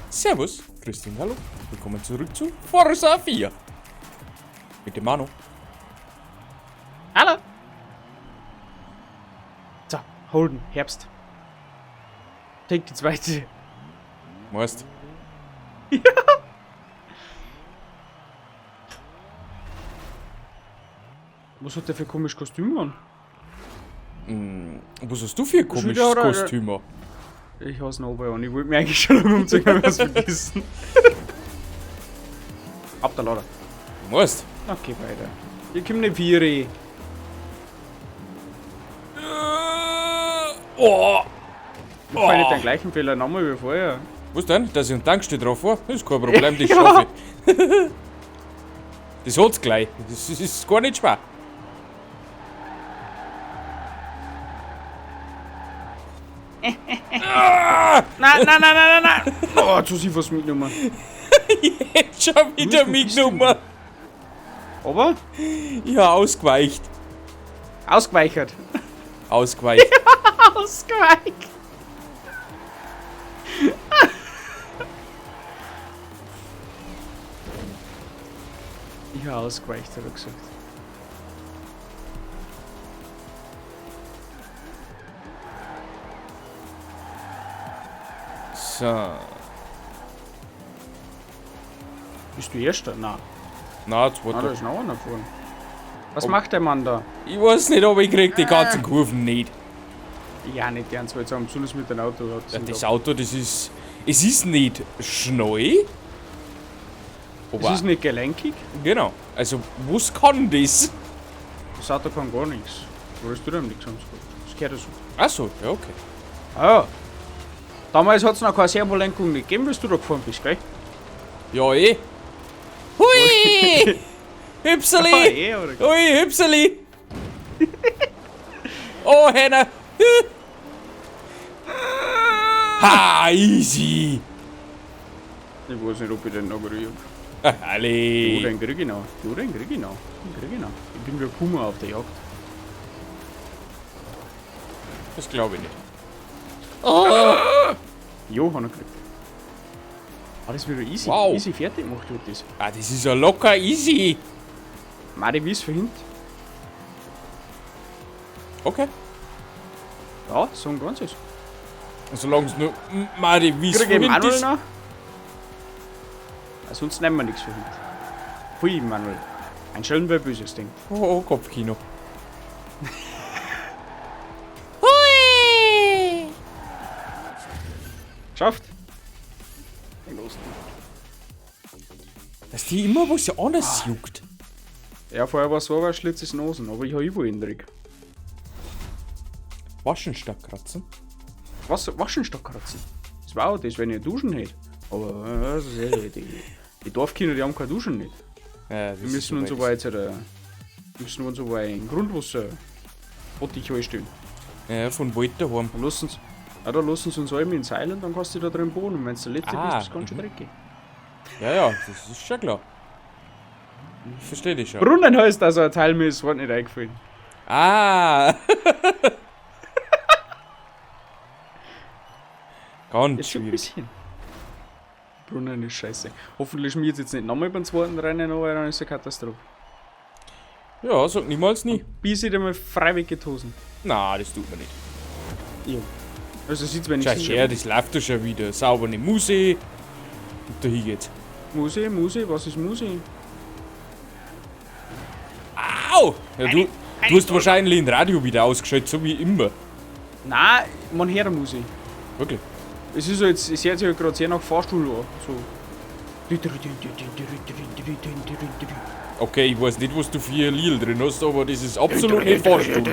Servus, Christian, hallo. Willkommen zurück zu Forza 4. Mit dem Manu. Hallo. So, Holden, Herbst. Take die zweite. Meinst Ja. Was hat der für komisches Kostüm an? Was hast du für ein komisches wieder, oder? Kostüm an? Ich hasse ihn aber an. Ich wollte mir eigentlich schon umziehen, wenn wir es vergessen. Ab der Lader. Meinst Okay, weiter. Hier kommt eine Vieri. Oh! Ich fahre nicht den gleichen Fehler nochmal wie vorher. Was denn? Dass ich einen Tankstelle drauf war? Das ist kein Problem, das Ja. schaffe ich. Das hat's gleich. Das ist gar nicht schwer. Nein. Oh, jetzt hast du was mitgenommen. Jetzt schon wieder mitgenommen. Aber Ja, ausgeweicht. ausgeweichert. Ausgeweicht. Ausgeweicht. Ja, ausgeweicht, hat er gesagt. So. Bist du Erster? Nein. Na, Da zweiter. ist noch einer vorne. Was macht der Mann da? Ich weiß nicht, aber ich krieg die ganzen Kurven nicht. Ja, nicht gern zwei zusammen, besonders mit dem Auto. Ja, das Auto, das ist. Es ist nicht schnell. Es Aber. ist nicht gelenkig. Genau. Also, was kann das? Das Auto kann gar nichts. Wo hast du denn nichts sonst gut? Das gehört so. Achso, ja, okay. Ah ja. Damals hat es noch keine Servolenkung nicht gegeben, bis du da gefahren bist, gell? Ja, eh. Hui! Hüpseli! oder? Hui, Hüpseli! Oh, Henna! Ha, easy! Ich weiß nicht, ob ich den noch kriege. Ah, Jo, alle! den krieg ich noch. Den krieg ich noch. Ich bin wie ein Puma auf der Jagd. Das glaube ich nicht. Jo, hat er gekriegt. Ah, das wird easy. Wow. Easy fertig gemacht wird das. Ah, das ist ja locker easy! Mari wies verhindert. Okay. Ja, so ein ganzes. Solange es nur Mari wie es Krieg ich vorhin Manuel ist. noch? Sonst nehmen wir nichts verhindert. Pfui, Manuel. Ein Schelm, wer Böses denkt. Oh, Kopfkino. Geschafft. Dass die immer was ja anders juckt. Ja, vorher war es so, aber Schlitz ist Nosen, aber ich habe überall drin. Waschen statt kratzen. Was? Waschenstock kratzen? Das war auch das, wenn ich duschen hätte. Aber die Dorfkinder, die haben keine Duschen nicht. Ja, das Wir ist müssen uns so aber jetzt müssen uns aber ein Grundwasser Bottich einstellen. Ja, von Wald daheim. Dann lassen sie, da lassen sie uns alle in Seil und dann kannst du da drin bohren. Und wenn du der Letzte Ah, bist, ist das ganz schön dreckig. Ja, das ist schon klar. Ich verstehe dich schon. Brunnen heißt also ein Teil, mir ist das Wort nicht eingefallen. Ah! Ganz Jetzt schon ein schwierig. bisschen. Brunnen ist scheiße. Hoffentlich schmiert es jetzt nicht nochmal beim zweiten Rennen, aber dann ist es eine Katastrophe. Ja, sag niemals nie. Bis ich mal freiwillig getosen. Na, das tut man nicht. Jo. Also sieht's, wenn ich Schau her, das läuft doch schon wieder. Saubere Muse. Und dahin geht's. Muse, was ist Muse? Au! Ja, du hast wahrscheinlich ein Radio wieder ausgeschaltet, so wie immer. Nein, man hört Muse. Wirklich. Es ist so jetzt, es hört sich halt gerade sehr nach Fahrstuhl an. So. Okay, ich weiß nicht, was du für ein Lied drin hast, aber das ist absolut nicht Fahrstuhl.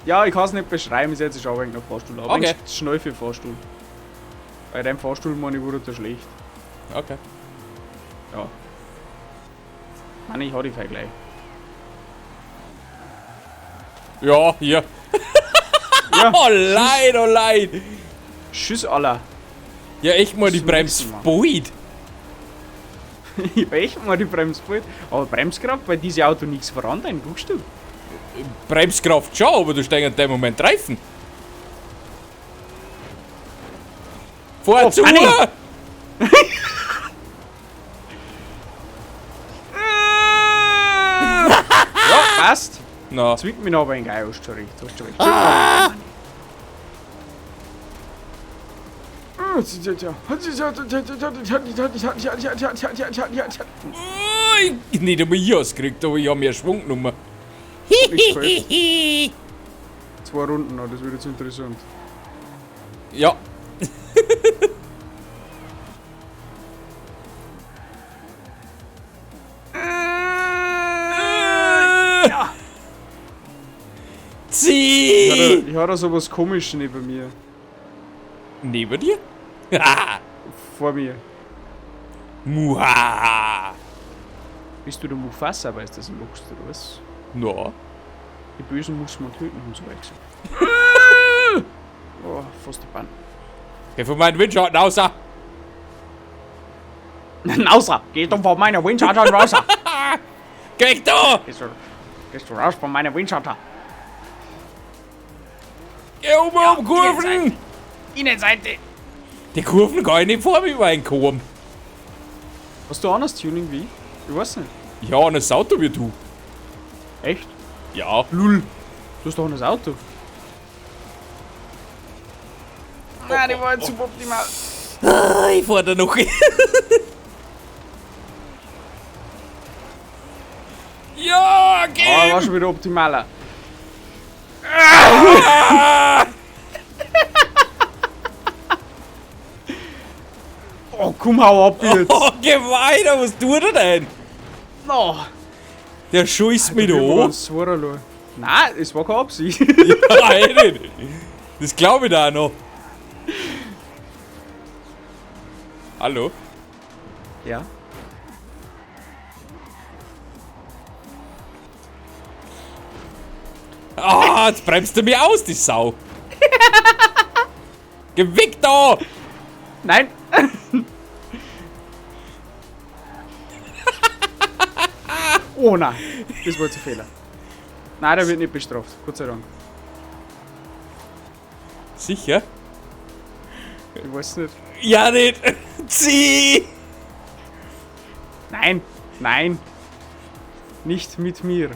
Ja, ich kann es nicht beschreiben, es hört sich auch ein wenig nach Fahrstuhl an. Aber Okay. es ist schnell für Fahrstuhl. Bei deinem Fahrstuhl, meine ich, wurde der schlecht. Okay. Ja. Mann, ich hau die Fall gleich. Ja, hier. Ja, Oh leid, oh leid. Tschüss, aller. Ja, echt mal die So Brems müssen wir. beut. Ich hab echt mal die Bremse bald. Aber Bremskraft, bei diesem Auto nichts voran, guckst du? Bremskraft schon, aber du steigst in dem Moment Reifen. Fahr zu! Anni! Ja, passt. Na, Zwingt mich noch aber in Geil, hast du schon recht. Hast du recht. nicht einmal ich ausgekriegt, aber ich habe mehr Schwung genommen. Zwei Runden noch, das wird jetzt interessant. Ja. Ja. Zieh! Ich habe da sowas Komisches neben mir. Neben dir? Ha! Vor mir. Muha! Bist du der Mufasa, weil das lachst oder was? Na, Die Bösen muss man töten und so weiter. Oh, fast die Bahn. geh von meinen Windschatten raus! Außer, geh doch von meiner Windschatten raus. Geh da! Gehst du raus von meiner Windschatten? Geh um Kurven! Innenseite. Die Kurven kann ich nicht vor mir reinkommen. Hast du anderes Tuning wie? Ich weiß nicht. Ich habe ein Auto wie du. Echt? Ja. Lull. Du hast doch ein Auto. Nein, die war jetzt suboptimal. Ich fahr da noch. Ja, geh! Ah, war schon wieder optimaler. Oh, komm, hau ab jetzt. Oh, geh weiter, was tut er denn? No. Der scheißt mich da an. Nein, es war keine Absicht. Ja, nicht. Das glaube ich da auch noch. Hallo? Ja. Ah, jetzt bremst du mich aus, die Sau. Geh weg da! Nein. Oh nein, das war jetzt ein Fehler. Nein, der wird nicht bestraft, Gott sei Dank. Sicher? Ich weiß nicht. Ja, nicht. Zieh! Nein, nein. Nicht mit mir.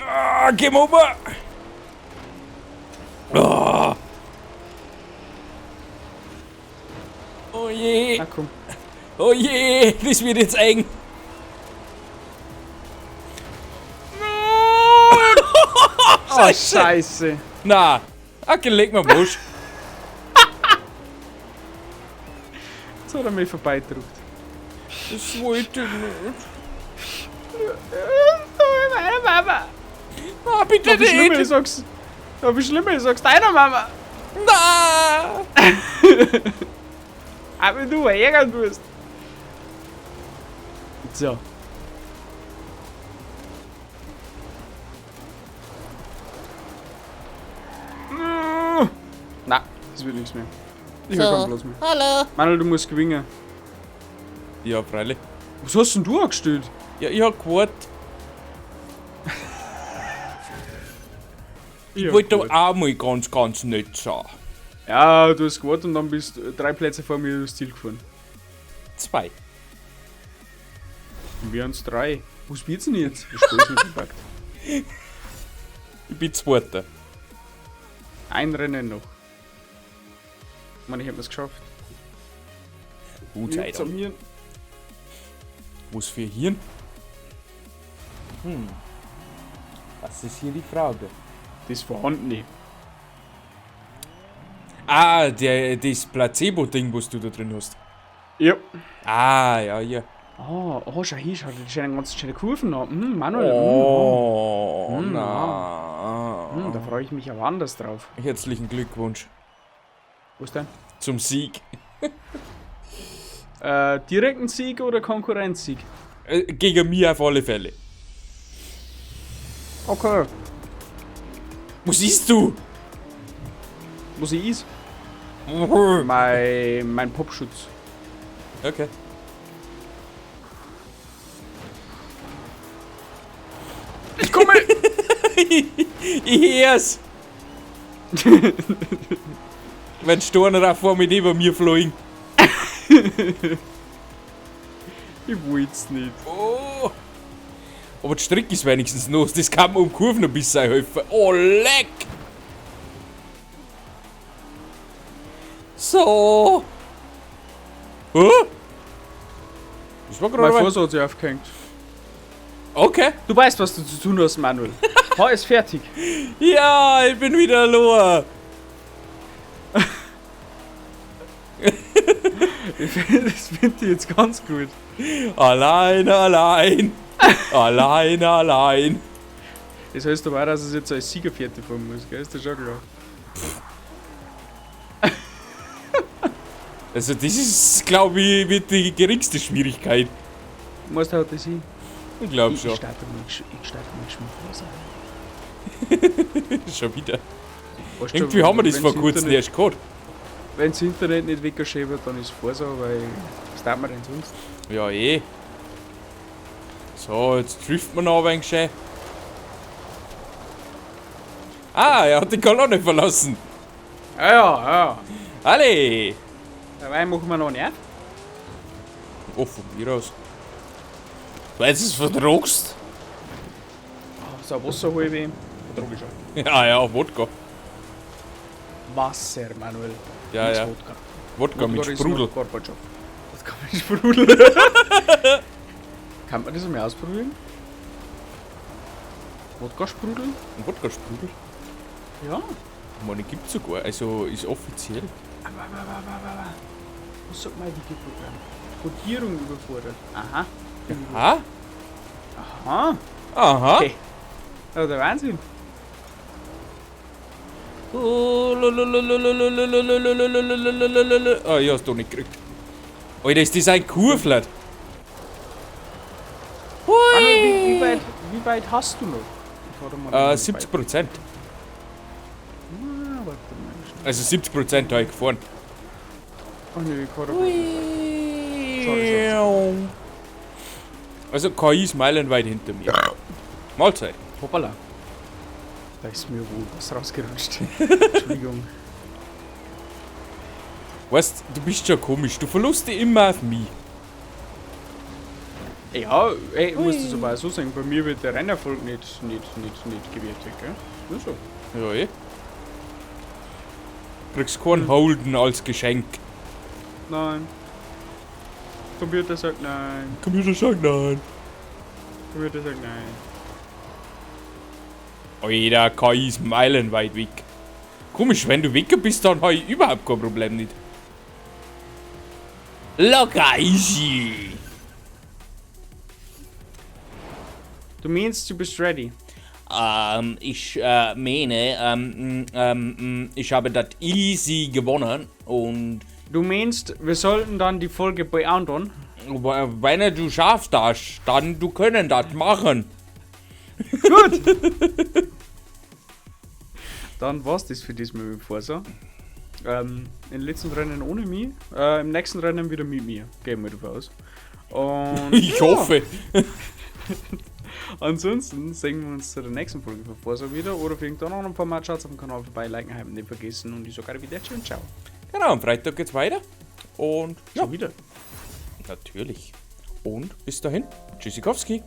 Ah, geh mal rüber. Ah. Oh je. Na komm. Oh je, das wird jetzt eng. Oh, Scheiße. Na, okay, leg mal Busch. Jetzt hat er mich vorbeidruckt. Das wollte ich nicht. Meine Mama. Ah, bitte Wie schlimmer ich nicht. sag's. Wie schlimmer ich sag's deiner Mama. Na. Aber du ärgern wirst. So. Na, das wird nichts mehr. Ich hab keinen Platz mehr. Hallo. Manuel, du musst gewinnen. Ja, freilich. Was hast denn du angestellt? Ja, ich hab gewartet. Ich wollte doch auch mal ganz nett sein. Ja, du hast gewartet und dann bist du 3 Plätze vor mir durchs Ziel gefahren. 2. Wir haben's 3. Was wird's denn jetzt? Das Spiel ist nicht gepackt. Ich bin Zweiter. Ein Rennen noch. Ich meine, ich hab das geschafft. Gut, Jetzt Alter. am Hirn. Was für Hirn? Was ist hier die Frage? Das vorhandene. Ah, das Placebo-Ding, was du da drin hast. Ja. Ah, ja, ja. Oh, schau hier, schau, die schönen ganz schöne Kurven an. Manuel. Oh, Mm, na. Da freue ich mich aber anders drauf. Herzlichen Glückwunsch Was denn? zum Sieg. Direkten Sieg oder Konkurrenzsieg? Gegen mich auf alle Fälle. Okay. Was siehst du? Was ich ist? Mein Popschutz. Okay. Ich komme! Ich hör's. Wenn Storner auch vor mir neben mir fliegen. Ich will's nicht. Oh. Aber die Strecke ist wenigstens los. Das kann man um Kurven ein bisschen helfen. Oh, leck! So. Oh. Das war Mein gerade. Fuß hat sich aufgehängt. Okay. Du weißt, was du zu tun hast, Manuel. Fahr ist fertig. Ja, ich bin wieder loa. Das finde ich jetzt ganz gut. Allein, allein. Allein, allein. Das heißt aber auch, dass es jetzt als Siegerpferde fahren muss, gell? Ist das schon klar? Also das ist, glaube ich, wird die geringste Schwierigkeit. Musst halt das hin. Ich glaube Ich schon. starte mit Schmuckwasser. Schon wieder. Weißt du, Irgendwie haben wir das wenn's vor kurzem Internet- erst gehabt. Wenn das Internet nicht weggeschrieben wird, dann ist es vor so, weil was darf man denn sonst? Ja, eh. So, jetzt trifft man noch ein wenig schön. Ah, er hat die Kolonne verlassen. Ja. Alle! Dabei machen wir noch nicht. Oh, von mir aus. Weil du es verdruckst? So ein Wasser hol ich wem. Vertrag ich schon. Ja, ja, Wodka. Wasser, Manuel. Ja, Nichts ja. Wodka. Wodka mit ist Sprudel. noch Gorbatschow. Wodka mit Sprudel. Kann man das einmal ausprobieren? Wodka-Sprudel? Ein Wodka-Sprudel? Ja. Ich meine, gibt's sogar. Also, ist offiziell. Was sagt mein Wiki-Programm? Codierung überfordert. Aha. Ha? Aha. Aha. Okay. Ja, der Wahnsinn. Ah, ja, hast du nicht gekriegt. Alter, ist das ein Kurflat? Manuel, wie weit hast du noch? Ich fahr da mal 70%. warte mal. Also 70% habe ich gefahren. Ach nee, ich fahr da Sorry. Also KI ist meilenweit hinter mir. Mahlzeit. Hoppala. Da ist mir wohl was rausgerutscht. Entschuldigung. Weißt du, bist schon komisch. Du verlust dich immer auf mich. Ja, ey, ich muss das aber auch so sagen, bei mir wird der Rennerfolg nicht gewertet, gell? Ist so. Ja, eh. Kriegst keinen Holden als Geschenk. Nein. Computer sagt nein. Computer sagt nein. Computer sagt nein. Alter, KI ist meilenweit weg. Komisch, wenn du weg bist, dann habe ich überhaupt kein Problem nicht. Locker easy. Du meinst, du bist ready? Ich meine, ich habe das easy gewonnen und Du meinst, wir sollten dann die Folge beantworten? wenn du schaffst das, dann du können das machen. Gut! Dann war's das für diesmal mit Forsa. Im letzten Rennen ohne mich, im nächsten Rennen wieder mit mir. Gehen wir davon aus. Und Ich hoffe. ansonsten sehen wir uns zu der nächsten Folge von Forsa wieder oder auf irgendeinem anderen Format. Schaut auf dem Kanal vorbei, liken, haben nicht vergessen und ich sage gerade wieder schön, ciao. Genau, am Freitag geht's weiter. Und ja, Schon wieder. natürlich. Und bis dahin, Tschüssikowski.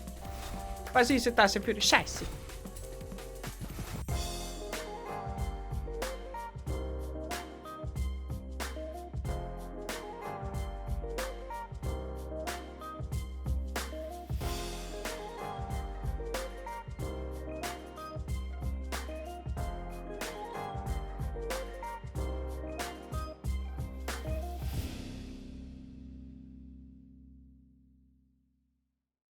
Was ist denn das für eine Scheiße?